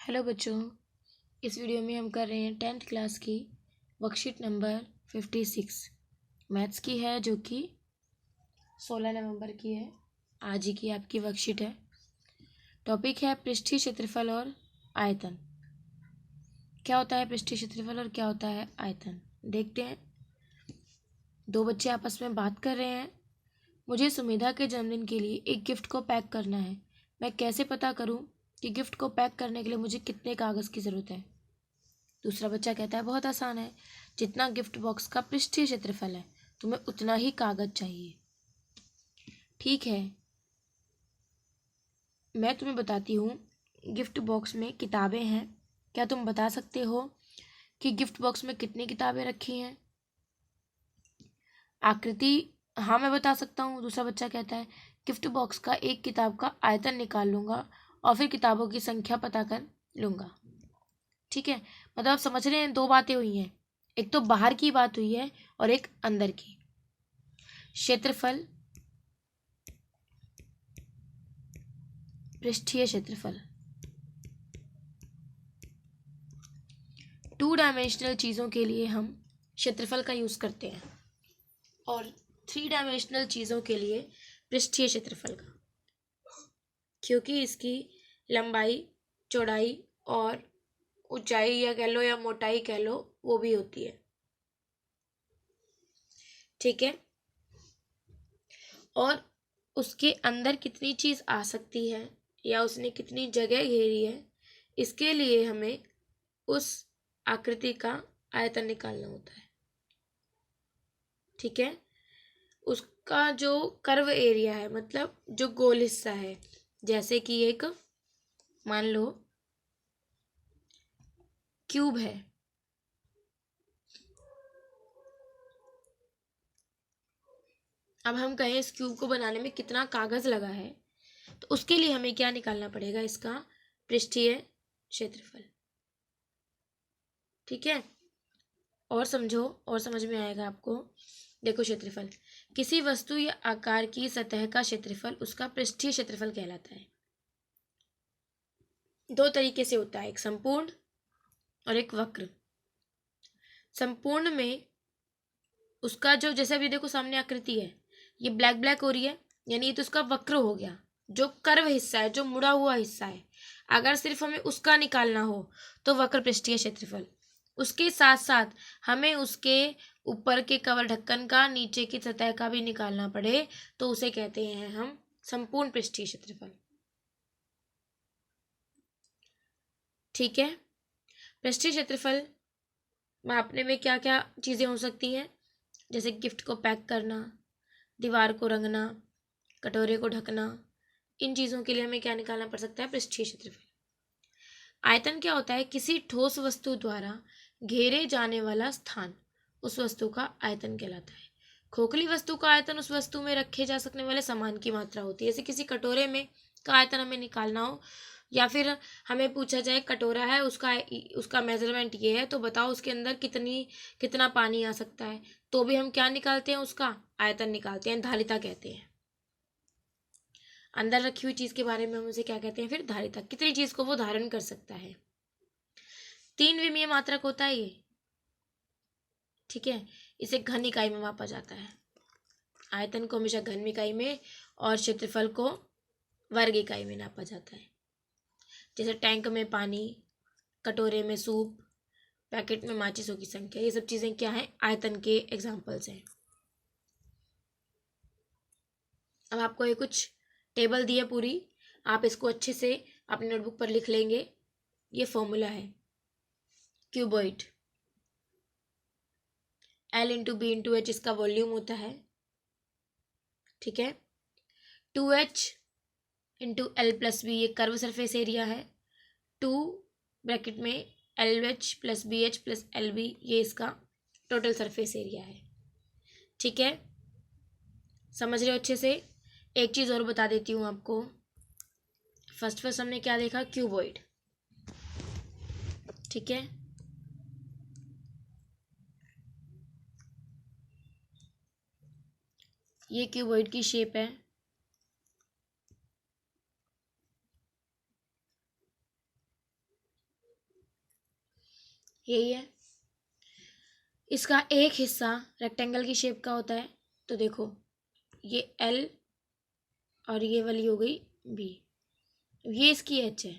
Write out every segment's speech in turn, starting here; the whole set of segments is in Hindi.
हेलो बच्चों, इस वीडियो में हम कर रहे हैं 10th क्लास की वर्कशीट नंबर 56 मैथ्स की है, जो कि 16 नवंबर की है। आज ही की आपकी वर्कशीट है। टॉपिक है पृष्ठीय क्षेत्रफल और आयतन। क्या होता है पृष्ठीय क्षेत्रफल और क्या होता है आयतन, देखते हैं। दो बच्चे आपस में बात कर रहे हैं। मुझे सुमेधा के जन्मदिन के लिए एक गिफ्ट को पैक करना है। मैं कैसे पता करूं कि गिफ्ट को पैक करने के लिए मुझे कितने कागज़ की ज़रूरत है। दूसरा बच्चा कहता है बहुत आसान है, जितना गिफ्ट बॉक्स का पृष्ठीय क्षेत्रफल है तुम्हें उतना ही कागज चाहिए। ठीक है, मैं तुम्हें बताती हूँ। गिफ्ट बॉक्स में किताबें हैं। क्या तुम बता सकते हो कि गिफ्ट बॉक्स में कितनी किताबें रखी हैं? आकृति, हाँ मैं बता सकता हूँ। दूसरा बच्चा कहता है गिफ्ट बॉक्स का एक किताब का आयतन निकाल लूंगा और फिर किताबों की संख्या पता कर लूंगा। ठीक है, मतलब आप समझ रहे हैं, दो बातें हुई हैं। एक तो बाहर की बात हुई है और एक अंदर की। क्षेत्रफल, पृष्ठीय क्षेत्रफल। 2 डायमेंशनल चीज़ों के लिए हम क्षेत्रफल का यूज़ करते हैं और 3 डायमेंशनल चीज़ों के लिए पृष्ठीय क्षेत्रफल का, क्योंकि इसकी लंबाई, चौड़ाई और ऊंचाई या कह लो या मोटाई कह लो, वो भी होती है। ठीक है, और उसके अंदर कितनी चीज़ आ सकती है या उसने कितनी जगह घेरी है, इसके लिए हमें उस आकृति का आयतन निकालना होता है। ठीक है, उसका जो कर्व एरिया है, मतलब जो गोल हिस्सा है, जैसे कि एक मान लो क्यूब है। अब हम कहें इस क्यूब को बनाने में कितना कागज लगा है, तो उसके लिए हमें क्या निकालना पड़ेगा, इसका पृष्ठीय क्षेत्रफल। ठीक है, और समझो और समझ में आएगा आपको। देखो, क्षेत्रफल किसी वस्तु या आकार की सतह का क्षेत्रफल उसका पृष्ठीय क्षेत्रफल कहलाता है। दो तरीके से होता है, एक संपूर्ण और एक वक्र। संपूर्ण में उसका जो, जैसे अभी देखो सामने आकृति है, ये ब्लैक ब्लैक हो रही है, यानी ये तो उसका वक्र हो गया, जो कर्व हिस्सा है, जो मुड़ा हुआ हिस्सा है। अगर सिर्फ हमें उसका निकालना हो तो वक्र पृष्ठीय क्षेत्रफल। उसके साथ साथ हमें उसके ऊपर के कवर ढक्कन का, नीचे की सतह का भी निकालना पड़े तो उसे कहते हैं हम संपूर्ण पृष्ठीय क्षेत्रफल। ठीक है, पृष्ठीय क्षेत्रफल मापने में क्या क्या चीज़ें हो सकती हैं, जैसे गिफ्ट को पैक करना, दीवार को रंगना, कटोरे को ढकना। इन चीज़ों के लिए हमें क्या निकालना पड़ सकता है, पृष्ठीय क्षेत्रफल। आयतन क्या होता है, किसी ठोस वस्तु द्वारा घेरे जाने वाला स्थान उस वस्तु का आयतन कहलाता है। खोखली वस्तु का आयतन उस वस्तु में रखे जा सकने वाले सामान की मात्रा होती है। जैसे किसी कटोरे में का आयतन हमें निकालना हो, या फिर हमें पूछा जाए कटोरा है, उसका उसका मेजरमेंट ये है, तो बताओ उसके अंदर कितना पानी आ सकता है, तो भी हम क्या निकालते हैं, उसका आयतन निकालते हैं, धारिता कहते हैं। अंदर रखी हुई चीज के बारे में हम उसे क्या कहते हैं, फिर धारिता, कितनी चीज को वो धारण कर सकता है। 3 विमीय मात्रक होता है ये। ठीक है, इसे घन इकाई में मापा जाता है। आयतन को हमेशा घन इकाई में और क्षेत्रफल को वर्ग इकाई में नापा जाता है। जैसे टैंक में पानी, कटोरे में सूप, पैकेट में माचिसों की संख्या, ये सब चीजें क्या है, आयतन के एग्जाम्पल्स हैं। अब आपको ये कुछ टेबल दी है पूरी, आप इसको अच्छे से अपनी नोटबुक पर लिख लेंगे। ये फॉर्मूला है, cuboid, L into B into H इसका वॉल्यूम होता है। ठीक है, 2H into L plus B ये कर्व सरफेस एरिया है। 2 ब्रैकेट में LH plus BH plus LB ये इसका टोटल सरफेस एरिया है। ठीक है, समझ रहे हो अच्छे से। एक चीज़ और बता देती हूँ आपको। फर्स्ट हमने क्या देखा, क्यूबॉइड। ठीक है, ये क्यूबॉइड की शेप है। यही है। इसका एक हिस्सा रेक्टेंगल की शेप का होता है, तो देखो ये L और ये वाली हो गई B, ये इसकी H है।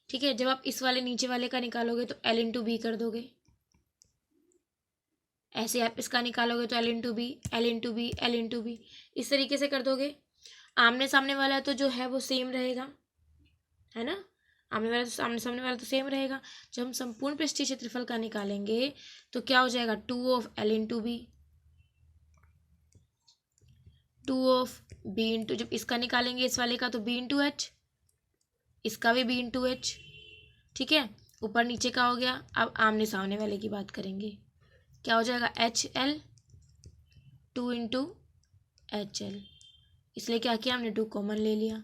ठीक है, जब आप इस वाले नीचे वाले का निकालोगे तो L इंटू बी कर दोगे, ऐसे आप इसका निकालोगे तो L into B, L into B, L into B, इस तरीके से कर दोगे। आमने सामने वाला तो जो है वो सेम रहेगा, है ना, आमने वाला तो सामने सामने वाला तो सेम रहेगा। जब हम संपूर्ण पृष्ठीय क्षेत्रफल का निकालेंगे तो क्या हो जाएगा, 2 of L into B, 2 of B into, जब इसका निकालेंगे इस वाले का तो B इंटू एच, इसका भी B इंटू एच। ठीक है, ऊपर नीचे का हो गया। अब आमने सामने वाले की बात करेंगे, क्या हो जाएगा, HL 2 इंटू HL, इसलिए क्या किया हमने, 2 कॉमन ले लिया,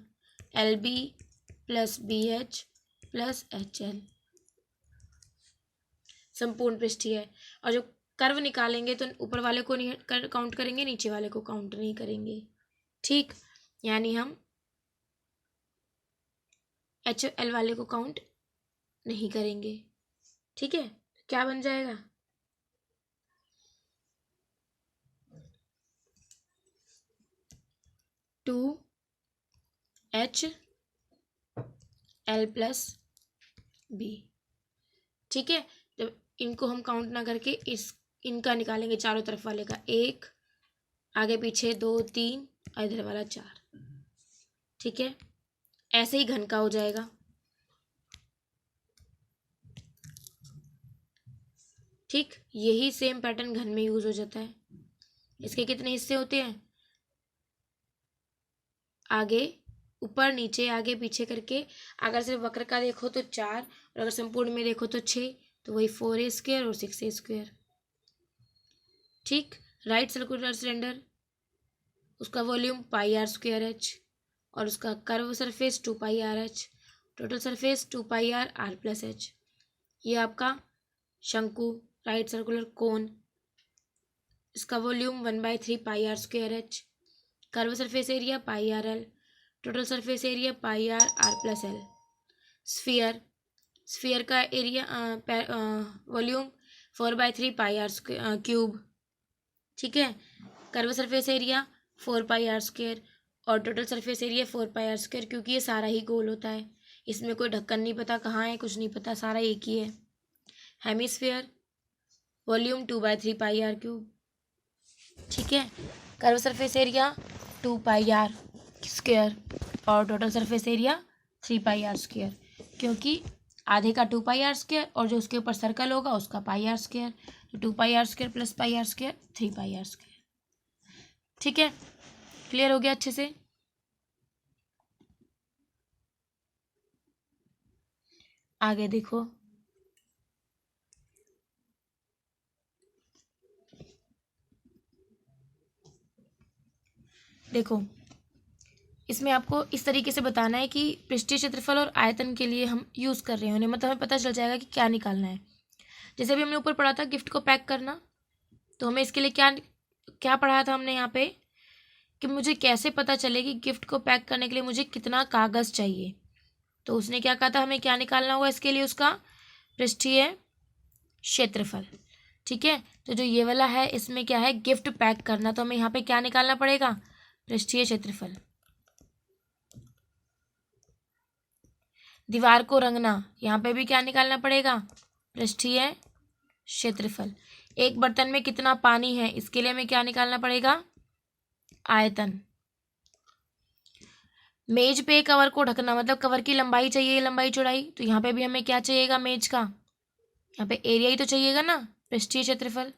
LB plus BH plus HL संपूर्ण पृष्ठीय है। और जब कर्व निकालेंगे तो ऊपर वाले को नहीं काउंट करेंगे, नीचे वाले को काउंट नहीं करेंगे। ठीक, यानी हम HL वाले को काउंट नहीं करेंगे। ठीक है, क्या बन जाएगा, टू HL प्लस B। ठीक है, जब इनको हम काउंट ना करके इनका निकालेंगे, चारों तरफ वाले का, 1 आगे पीछे 2 3 और इधर वाला 4। ठीक है, ऐसे ही घन का हो जाएगा। ठीक, यही सेम पैटर्न घन में यूज हो जाता है। इसके कितने हिस्से होते हैं, आगे ऊपर नीचे आगे पीछे करके, अगर सिर्फ वक्र का देखो तो 4, और अगर संपूर्ण में देखो तो 6, तो वही 4a² और 6a²। ठीक, राइट सर्कुलर सिलेंडर, उसका वॉल्यूम πr²h और उसका curve surface 2πrh, total surface 2πr plus h। ये आपका शंकु राइट सर्कुलर कोन, इसका volume 1/3πr²h, curve surface area πrl, total surface area πr plus l। Sphere, sphere का एरिया वॉल्यूम 4/3πr³ ठीक है, कर्व सरफेस एरिया 4πr² और टोटल सरफेस एरिया 4πr², क्योंकि ये सारा ही गोल होता है, इसमें कोई ढक्कन नहीं पता कहाँ है, कुछ नहीं पता, सारा एक ही है। Hemisphere, volume 2/3πr³। ठीक है, कर्व सरफेस एरिया 2πr² और टोटल सरफेस एरिया 3πr², क्योंकि आधे का 2πr² और जो उसके ऊपर सर्कल होगा उसका πr², तो 2πr² प्लस πr², 3πr²। ठीक है, क्लियर हो गया अच्छे से। आगे देखो, देखो इसमें आपको इस तरीके से बताना है कि पृष्ठीय क्षेत्रफल और आयतन के लिए हम यूज़ कर रहे हैं, मतलब हमें पता चल जाएगा कि क्या निकालना है। जैसे भी हमने ऊपर पढ़ा था गिफ्ट को पैक करना, तो हमें इसके लिए क्या क्या पढ़ाया था हमने यहाँ पे, कि मुझे कैसे पता चले कि गिफ्ट को पैक करने के लिए मुझे कितना कागज़ चाहिए। तो उसने क्या कहा था, हमें क्या निकालना होगा इसके लिए, उसका पृष्ठीय क्षेत्रफल। ठीक है, तो जो ये वाला है इसमें क्या है, गिफ्ट पैक करना, तो हमें यहाँ पे क्या निकालना पड़ेगा, पृष्ठीय क्षेत्रफल। दीवार को रंगना, यहाँ पे भी क्या निकालना पड़ेगा, पृष्ठीय क्षेत्रफल। एक बर्तन में कितना पानी है, इसके लिए हमें क्या निकालना पड़ेगा, आयतन। मेज पे कवर को ढकना, मतलब कवर की लंबाई चाहिए, लंबाई चौड़ाई, तो यहाँ पे भी हमें क्या चाहिएगा, मेज का, यहाँ पे एरिया ही तो चाहिएगा ना, पृष्ठीय क्षेत्रफल।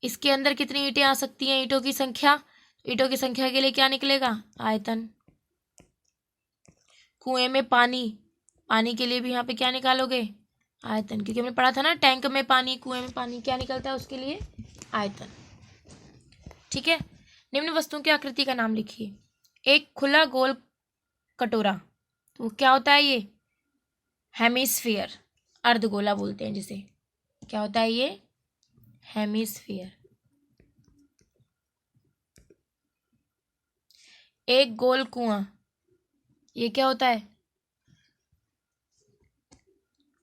इसके अंदर कितनी ईंटें आ सकती हैं, ईंटों की संख्या, ईंटों की संख्या के लिए क्या निकलेगा, आयतन। कुएं में पानी, पानी के लिए भी यहाँ पे क्या निकालोगे, आयतन, क्योंकि हमने पढ़ा था ना टैंक में पानी, कुएं में पानी, क्या निकलता है उसके लिए, आयतन। ठीक है, निम्न वस्तुओं की आकृति का नाम लिखिए। एक खुला गोल कटोरा, तो वो क्या होता है, ये हेमिस्फीयर, अर्धगोला बोलते हैं जिसे, क्या होता है ये, हेमिस्फीयर। एक गोल कुआं, ये क्या होता है,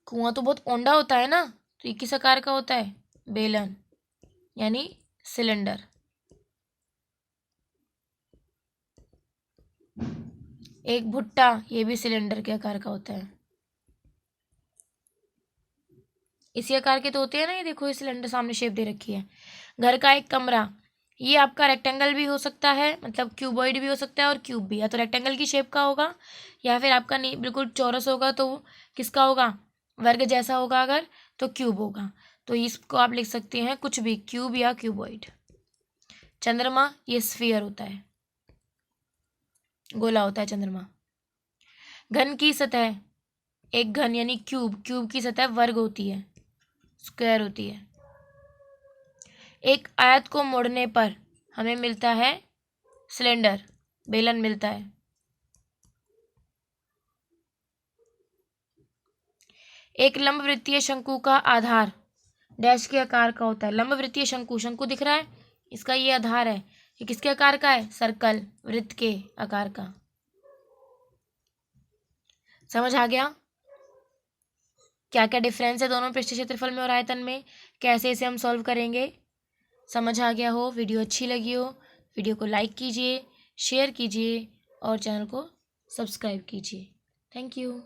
कुआं तो बहुत ओंडा होता है ना, तो ये किस आकार का होता है? बेलन यानी सिलेंडर। एक भुट्टा, ये भी सिलेंडर के आकार का होता है। इसी आकार के तो होते हैं ना, ये देखो ये सिलेंडर सामने शेप दे रखी है। घर का एक कमरा, ये आपका रेक्टेंगल भी हो सकता है, मतलब क्यूबॉइड भी हो सकता है और क्यूब भी। या तो रेक्टेंगल की शेप का होगा या फिर आपका नहीं बिल्कुल चौरस होगा तो वो किसका होगा? वर्ग जैसा होगा अगर, तो क्यूब होगा। तो इसको आप लिख सकते हैं कुछ भी, क्यूब या क्यूबॉइड। चंद्रमा, ये स्फीयर होता है, गोला होता है चंद्रमा। घन की सतह, एक घन यानी क्यूब, क्यूब की सतह वर्ग होती है, स्क्वायर होती है। एक आयत को मोड़ने पर हमें मिलता है सिलेंडर, बेलन मिलता है। एक लंबवृत्तीय शंकु का आधार डैश के आकार का होता है। लंबवृत्तीय शंकु, शंकु दिख रहा है, इसका ये आधार है, ये किसके आकार का है? सर्कल, वृत्त के आकार का। समझ आ गया क्या क्या डिफरेंस है दोनों पृष्ठीय क्षेत्रफल में और आयतन में, कैसे इसे हम सॉल्व करेंगे? समझ आ गया हो? वीडियो अच्छी लगी हो, वीडियो को लाइक कीजिए, शेयर कीजिए और चैनल को सब्सक्राइब कीजिए। Thank you.